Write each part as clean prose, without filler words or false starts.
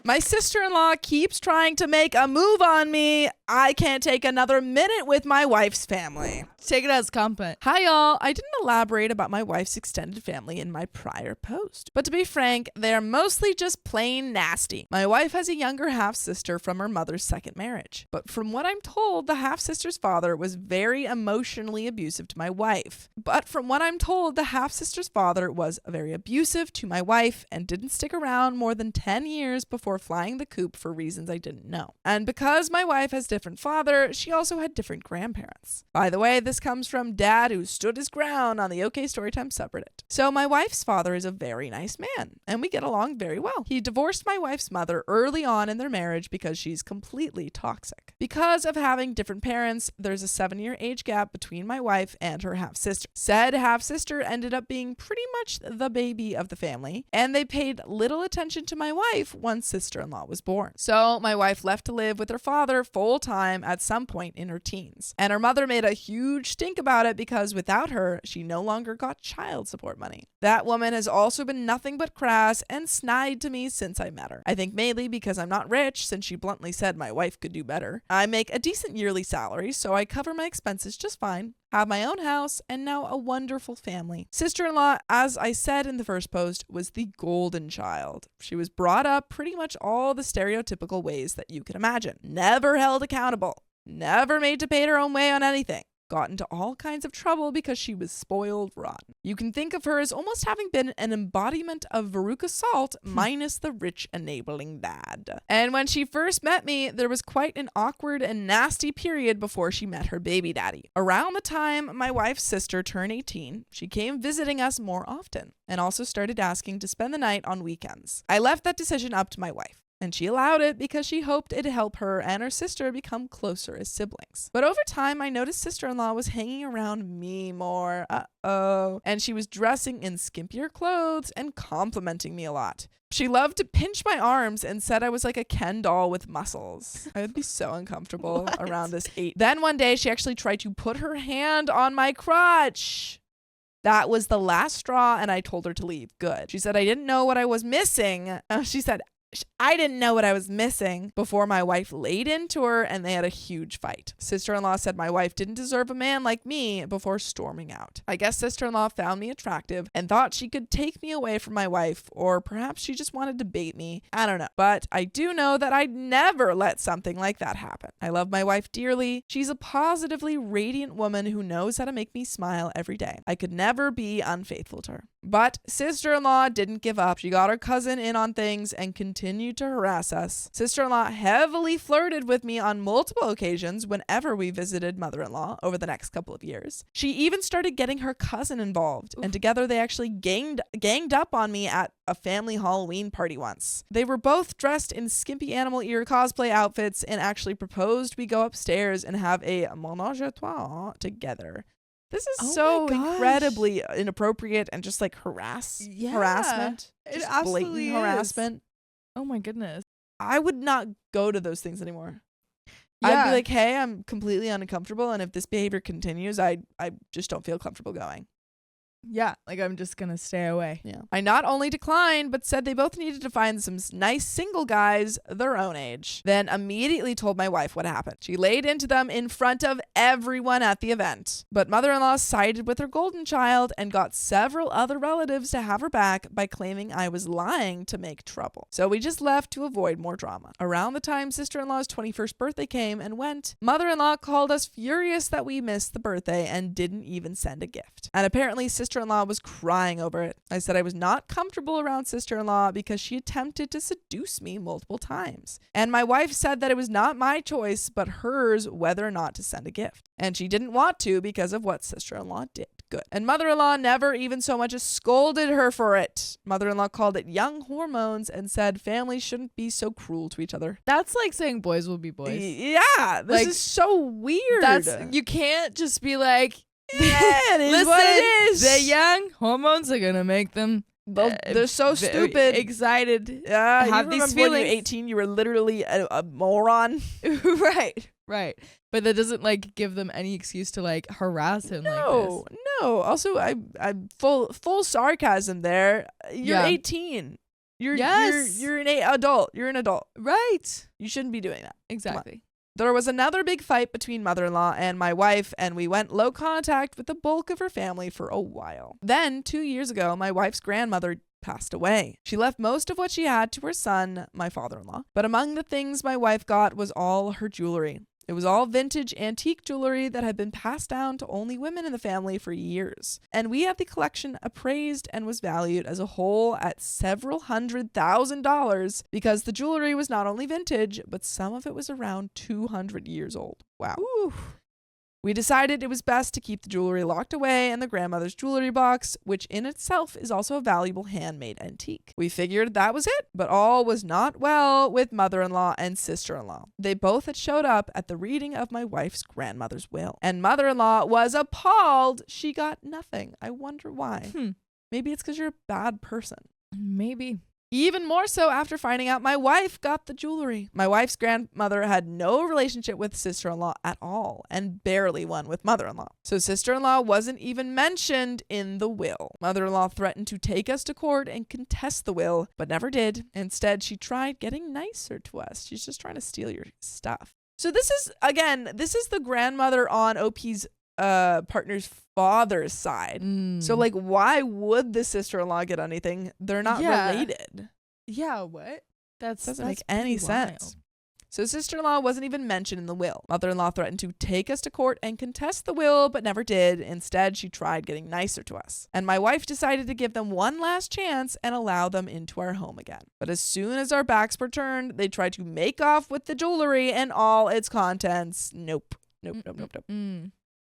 My sister-in-law keeps trying to make a move on me. I can't take another minute with my wife's family. Take it as compliment. Hi, y'all. I didn't elaborate about my wife's extended family in my prior post. But to be frank, they're mostly just plain nasty. My wife has a younger half-sister from her mother's second marriage. But from what I'm told, the half-sister's father was very emotionally abusive to my wife. But from what I'm told, the half-sister's father was very abusive to my wife and didn't stick around more than 10 years before flying the coop for reasons I didn't know. And because my wife has different father, she also had different grandparents. By the way, this comes from Dad, who stood his ground on the OK Storytime subreddit. So my wife's father is a very nice man, and we get along very well. He divorced my wife's mother early on in their marriage because she's completely toxic. Because of having different parents, there's a 7-year age gap between my wife and her half-sister. Said half-sister ended up being pretty much the baby of the family, and they paid little attention to my wife once sister-in-law was born. So my wife left to live with her father full-time at some point in her teens, and her mother made a huge stink about it because without her, she no longer got child support money. That woman has also been nothing but crass and snide to me since I met her. I think mainly because I'm not rich, since she bluntly said my wife could do better. I make a decent yearly salary, so I cover my expenses just fine, have my own house, and now a wonderful family. Sister-in-law, as I said in the first post, was the golden child. She was brought up pretty much all the stereotypical ways that you can imagine. Never held accountable. Never made to pay her own way on anything. Got into all kinds of trouble because she was spoiled rotten. You can think of her as almost having been an embodiment of Veruca Salt minus the rich enabling dad. And when she first met me, there was quite an awkward and nasty period before she met her baby daddy. Around the time my wife's sister turned 18, she came visiting us more often and also started asking to spend the night on weekends. I left that decision up to my wife, and she allowed it because she hoped it'd help her and her sister become closer as siblings. But over time, I noticed sister-in-law was hanging around me more. And she was dressing in skimpier clothes and complimenting me a lot. She loved to pinch my arms and said I was like a Ken doll with muscles. I would be so uncomfortable around this age. Then one day, she actually tried to put her hand on my crotch. That was the last straw, and I told her to leave. Good. She said I didn't know what I was missing. She said I didn't know what I was missing before my wife laid into her and they had a huge fight. Sister-in-law said my wife didn't deserve a man like me before storming out. I guess sister-in-law found me attractive and thought she could take me away from my wife, or perhaps she just wanted to bait me. I don't know. But I do know that I'd never let something like that happen. I love my wife dearly. She's a positively radiant woman who knows how to make me smile every day. I could never be unfaithful to her. But sister-in-law didn't give up. She got her cousin in on things and continued to harass us. Sister-in-law heavily flirted with me on multiple occasions whenever we visited mother-in-law over the next couple of years. She even started getting her cousin involved, and together they actually ganged up on me at a family Halloween party once. They were both dressed in skimpy animal ear cosplay outfits and actually proposed we go upstairs and have a ménage à trois together. This is so incredibly inappropriate and just like harassment. It just absolutely blatant harassment. Oh my goodness. I would not go to those things anymore. Yeah. I'd be like, hey, I'm completely uncomfortable, and if this behavior continues, I just don't feel comfortable going. Yeah, like I'm just gonna stay away. Yeah. I not only declined, but said they both needed to find some nice single guys their own age. Then immediately told my wife what happened. She laid into them in front of everyone at the event. But mother-in-law sided with her golden child and got several other relatives to have her back by claiming I was lying to make trouble. So we just left to avoid more drama. Around the time sister-in-law's 21st birthday came and went, mother-in-law called us furious that we missed the birthday and didn't even send a gift. And apparently sister-in-law was crying over it. I said I was not comfortable around sister-in-law because she attempted to seduce me multiple times. And my wife said that it was not my choice, but hers whether or not to send a gift. And she didn't want to because of what sister-in-law did. Good. And mother-in-law never even so much as scolded her for it. Mother-in-law called it young hormones and said families shouldn't be so cruel to each other. That's like saying boys will be boys. Yeah, this is so weird. You can't just be like, yeah, it is what it is. They're young. Hormones are gonna make them. They're so stupid. Excited. Have these feelings. When you were 18, you were literally a moron. Right. But that doesn't like give them any excuse to like harass him like this. No. Also, I'm full sarcasm there. You're 18. You're Yes. you're an adult. You're an adult. Right. You shouldn't be doing that. Exactly. There was another big fight between mother-in-law and my wife, and we went low contact with the bulk of her family for a while. Then, 2 years ago, my wife's grandmother passed away. She left most of what she had to her son, my father-in-law. But among the things my wife got was all her jewelry. It was all vintage antique jewelry that had been passed down to only women in the family for years. And we had the collection appraised and was valued as a whole at several $100,000 because the jewelry was not only vintage, but some of it was around 200 years old. Wow. Ooh. We decided it was best to keep the jewelry locked away in the grandmother's jewelry box, which in itself is also a valuable handmade antique. We figured that was it, but all was not well with mother-in-law and sister-in-law. They both had showed up at the reading of my wife's grandmother's will, and mother-in-law was appalled she got nothing. I wonder why. Maybe it's because you're a bad person. Maybe. Even more so after finding out my wife got the jewelry. My wife's grandmother had no relationship with sister-in-law at all, and barely one with mother-in-law. So sister-in-law wasn't even mentioned in the will. Mother-in-law threatened to take us to court and contest the will, but never did. Instead, she tried getting nicer to us. She's just trying to steal your stuff. So this is the grandmother on OP's partner's father's side. So like, why would the sister-in-law get anything? They're not related. Yeah, what? That doesn't make any sense. So sister-in-law wasn't even mentioned in the will. Mother-in-law threatened to take us to court and contest the will, but never did. Instead, she tried getting nicer to us. And my wife decided to give them one last chance and allow them into our home again. But as soon as our backs were turned, they tried to make off with the jewelry and all its contents. Nope.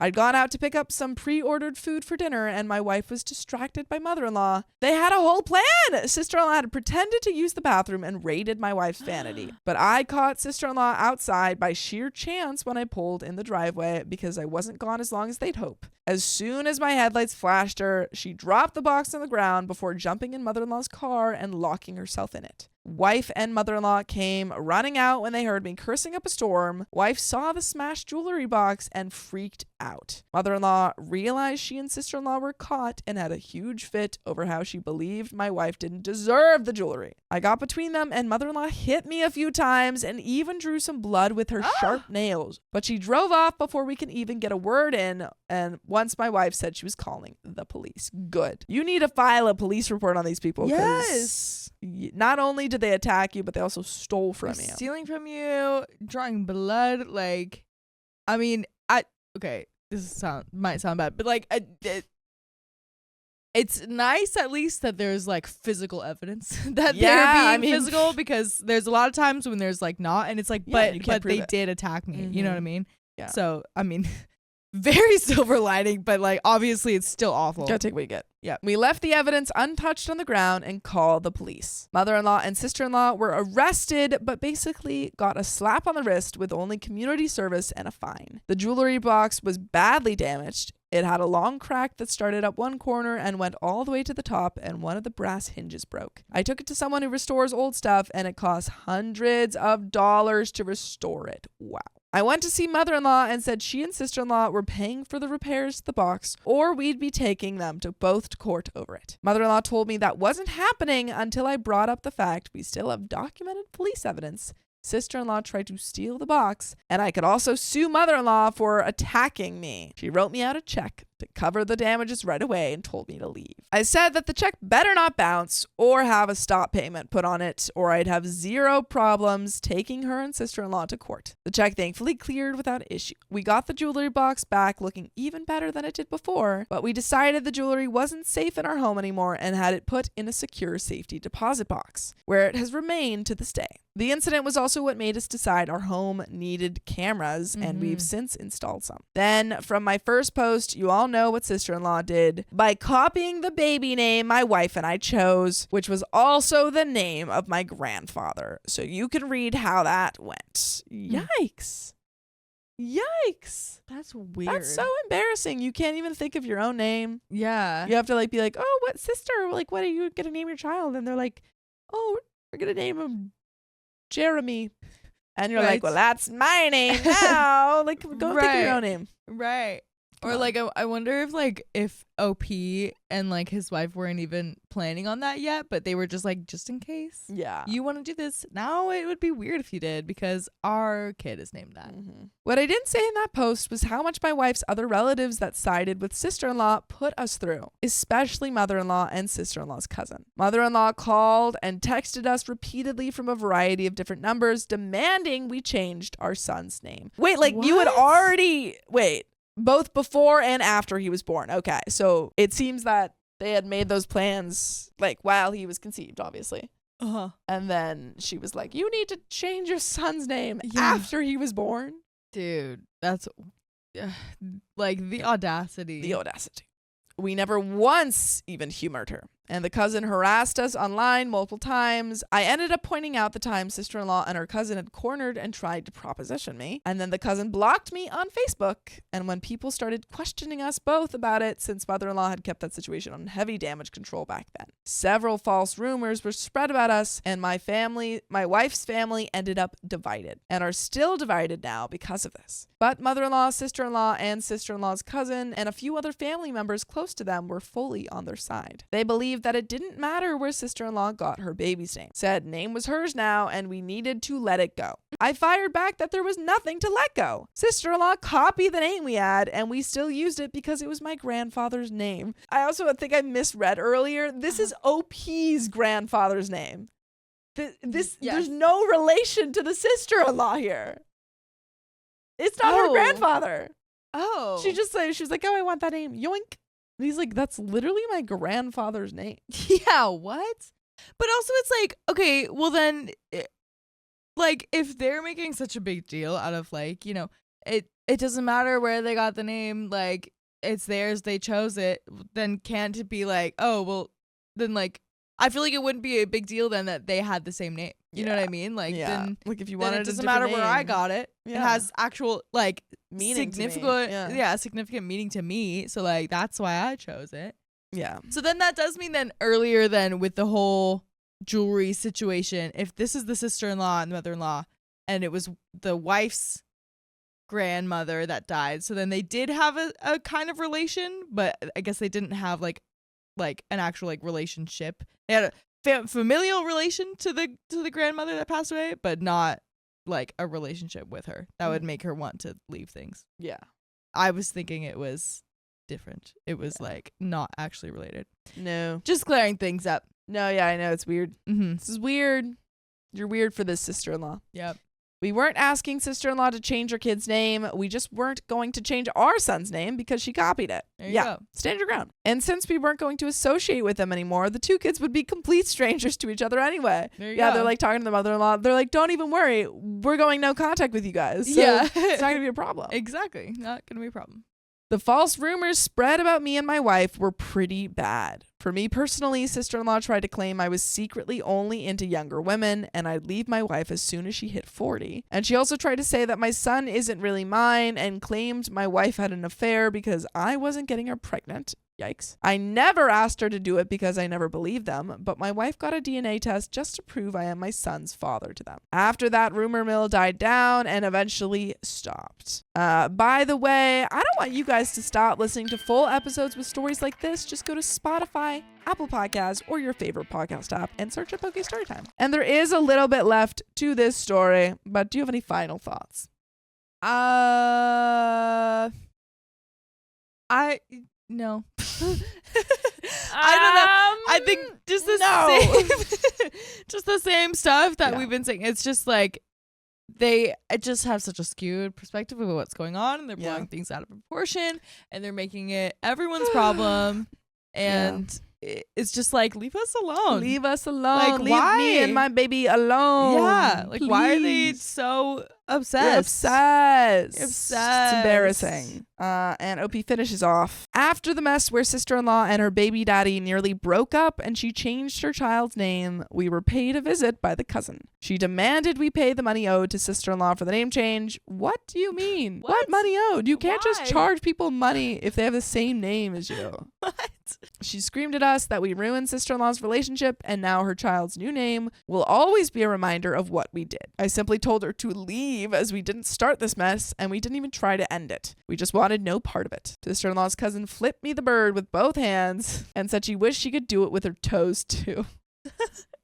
I'd gone out to pick up some pre-ordered food for dinner, and my wife was distracted by mother-in-law. They had a whole plan. Sister-in-law had pretended to use the bathroom and raided my wife's vanity. But I caught sister-in-law outside by sheer chance when I pulled in the driveway because I wasn't gone as long as they'd hope. As soon as my headlights flashed her, she dropped the box on the ground before jumping in mother-in-law's car and locking herself in it. Wife and mother-in-law came running out when they heard me cursing up a storm. Wife saw the smashed jewelry box and freaked out. Mother-in-law realized she and sister-in-law were caught and had a huge fit over how she believed my wife didn't deserve the jewelry. I got between them and mother-in-law hit me a few times and even drew some blood with her sharp nails. But she drove off before we could even get a word in, and once my wife said she was calling the police. Good. You need to file a police report on these people. Yes. Not only did they attack you, but they also stole from you. Stealing from you, drawing blood. Like, I mean, okay, might sound bad, but like, it's nice at least that there's like physical evidence that they're being physical, because there's a lot of times when there's like not, and it's like, but they did attack me. You know what I mean? Yeah. So, I mean, very silver lining, but like, obviously it's still awful. Gotta take what you get. Yeah. We left the evidence untouched on the ground and called the police. Mother-in-law and sister-in-law were arrested, but basically got a slap on the wrist with only community service and a fine. The jewelry box was badly damaged. It had a long crack that started up one corner and went all the way to the top, and one of the brass hinges broke. I took it to someone who restores old stuff, and it cost hundreds of dollars to restore it. Wow. I went to see mother-in-law and said she and sister-in-law were paying for the repairs to the box, or we'd be taking them to both to court over it. Mother-in-law told me that wasn't happening until I brought up the fact we still have documented police evidence. Sister-in-law tried to steal the box, and I could also sue mother-in-law for attacking me. She wrote me out a check to cover the damages right away and told me to leave. I said that the check better not bounce or have a stop payment put on it, or I'd have zero problems taking her and sister-in-law to court. The check thankfully cleared without issue. We got the jewelry box back looking even better than it did before, but we decided the jewelry wasn't safe in our home anymore and had it put in a secure safety deposit box, where it has remained to this day. The incident was also what made us decide our home needed cameras, and we've since installed some. Then, from my first post, you all know what sister-in-law did by copying the baby name my wife and I chose, which was also the name of my grandfather. So you can read how that went. Yikes. Yikes. That's weird. That's so embarrassing. You can't even think of your own name. Yeah. You have to like be like, oh, what sister? Like, what are you going to name your child? And they're like, oh, we're going to name him Jeremy. And you're like, well, that's my name now. Like, go think of your own name. Right. Or like I wonder if OP and like his wife weren't even planning on that yet, but they were just like, just in case you want to do this now, it would be weird if you did, because our kid is named that. What I didn't say in that post was how much my wife's other relatives that sided with sister-in-law put us through, especially mother-in-law and sister-in-law's cousin. Mother-in-law called and texted us repeatedly from a variety of different numbers demanding we changed our son's name. Wait, like you had already both before and after he was born. Okay, so it seems that they had made those plans like while he was conceived, obviously. And then she was like, you need to change your son's name after he was born. Dude, that's like the audacity. We never once even humored her. And the cousin harassed us online multiple times. I ended up pointing out the time sister-in-law and her cousin had cornered and tried to proposition me. And then the cousin blocked me on Facebook. And when people started questioning us both about it, since mother-in-law had kept that situation on heavy damage control back then, several false rumors were spread about us, and my wife's family ended up divided and are still divided now because of this. But mother-in-law, sister-in-law, and sister-in-law's cousin and a few other family members close to them were fully on their side. They believed that it didn't matter where sister-in-law got her baby's name. Said name was hers now and we needed to let it go. I fired back that there was nothing to let go. Sister-in-law copied the name we had and we still used it because it was my grandfather's name. I also think I misread earlier. This is OP's grandfather's name. There's no relation to the sister-in-law here. It's not her grandfather. Oh. She was like, oh, I want that name. Yoink. And he's like, that's literally my grandfather's name. Yeah, what? But also it's like, okay, well then, like, if they're making such a big deal out of like, you know, it doesn't matter where they got the name, like, it's theirs, they chose it, then can't it be like, oh, well, then like, I feel like it wouldn't be a big deal then that they had the same name. You know what I mean? Like, then, like if you wanted, it doesn't matter where I got it. Yeah. It has actual like meaning, significant meaning to me. So like that's why I chose it. Yeah. So then that does mean then earlier then with the whole jewelry situation, if this is the sister-in-law and the mother-in-law, and it was the wife's grandmother that died, so then they did have a kind of relation, but I guess they didn't have like an actual like relationship. They had a familial relation to the grandmother that passed away, but not like a relationship with her that would make her want to leave things. Yeah. I was thinking it was different. It was like not actually related. No. Just clearing things up. No, yeah, I know. It's weird. Mm-hmm. This is weird. You're weird for this sister-in-law. Yep. We weren't asking sister-in-law to change her kid's name. We just weren't going to change our son's name because she copied it. There you go. Stand your ground. And since we weren't going to associate with them anymore, the two kids would be complete strangers to each other anyway. There you go. They're like talking to the mother-in-law. They're like, don't even worry. We're going no contact with you guys. So it's not going to be a problem. Exactly. Not going to be a problem. The false rumors spread about me and my wife were pretty bad. For me personally, sister-in-law tried to claim I was secretly only into younger women and I'd leave my wife as soon as she hit 40. And she also tried to say that my son isn't really mine and claimed my wife had an affair because I wasn't getting her pregnant. Yikes. I never asked her to do it because I never believed them, but my wife got a DNA test just to prove I am my son's father to them. After that, rumor mill died down and eventually stopped. By the way, I don't want you guys to stop listening to full episodes with stories like this. Just go to Spotify, Apple Podcasts, or your favorite podcast app and search up OK Storytime. And there is a little bit left to this story, but do you have any final thoughts? No. I don't know. I think just the same stuff that we've been saying. It's just like they just have such a skewed perspective of what's going on, and they're blowing things out of proportion, and they're making it everyone's problem, and it's just like, leave us alone. Leave us alone. Like, leave why? me and my baby alone. Yeah. Like, please. why are they so obsessed? You're obsessed. It's embarrassing. And OP finishes off. After the mess where sister-in-law and her baby daddy nearly broke up and she changed her child's name, we were paid a visit by the cousin. She demanded we pay the money owed to sister-in-law for the name change. What do you mean? What money owed? You can't just charge people money if they have the same name as you. What? She screamed at us that we ruined sister-in-law's relationship, and now her child's new name will always be a reminder of what we did. I simply told her to leave as we didn't start this mess, and we didn't even try to end it. We just wanted no part of it. Sister-in-law's cousin flipped me the bird with both hands and said she wished she could do it with her toes too.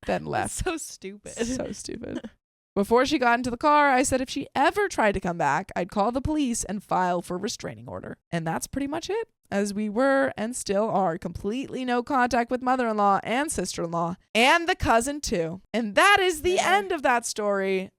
Then left. So stupid. So stupid. Before she got into the car, I said if she ever tried to come back, I'd call the police and file for restraining order. And that's pretty much it, as we were and still are completely no contact with mother-in-law and sister-in-law and the cousin too. And that is the end of that story.